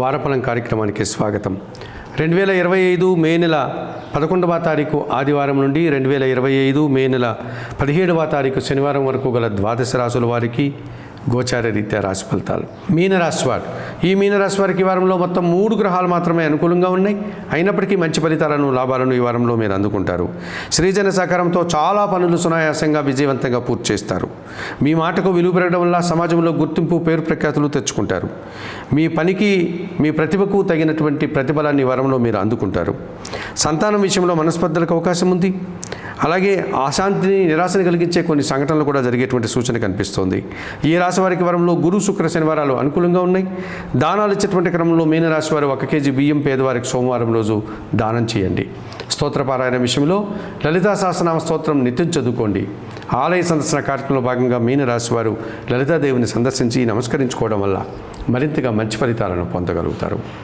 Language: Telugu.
వారఫలం కార్యక్రమానికి స్వాగతం. 2025 మే నెల 11వ తారీఖు ఆదివారం నుండి 2025 మే నెల 17వ తారీఖు శనివారం వరకు గల ద్వాదశ రాశుల వారికి గోచార రీత్యా రాశి ఫలితాలు. మీనరాశి వారు, ఈ మీనరాశి వారికి ఈ వారంలో మొత్తం 3 గ్రహాలు మాత్రమే అనుకూలంగా ఉన్నాయి. అయినప్పటికీ మంచి ఫలితాలను, లాభాలను ఈ వారంలో మీరు అందుకుంటారు. శ్రీజన సహకారంతో చాలా పనులు సునాయాసంగా, విజయవంతంగా పూర్తి చేస్తారు. మీ మాటకు విలువ పెరగడం వల్ల సమాజంలో గుర్తింపు, పేరు ప్రఖ్యాతులు తెచ్చుకుంటారు. మీ పనికి, మీ ప్రతిభకు తగినటువంటి ప్రతిఫలాన్ని ఈ వారంలో మీరు అందుకుంటారు. సంతానం విషయంలో మనస్పర్ధలకు అవకాశం ఉంది. అలాగే అశాంతిని, నిరాశని కలిగించే కొన్ని సంఘటనలు కూడా జరిగేటువంటి సూచన కనిపిస్తోంది. ఈ రాశి వారికి వారంలో గురు, శుక్ర, శనివారాలు అనుకూలంగా ఉన్నాయి. దానాలు ఇచ్చేటువంటి క్రమంలో మీనరాశి వారు 1 కేజీ బియ్యం పేదవారికి సోమవారం రోజు దానం చేయండి. స్తోత్రపారాయణ విషయంలో లలితా సహస్రనామ స్తోత్రం నిత్యం చదువుకోండి. ఆలయ సందర్శన కార్యక్రమంలో భాగంగా మీనరాశి వారు లలితాదేవిని సందర్శించి నమస్కరించుకోవడం వల్ల మరింతగా మంచి ఫలితాలను పొందగలుగుతారు.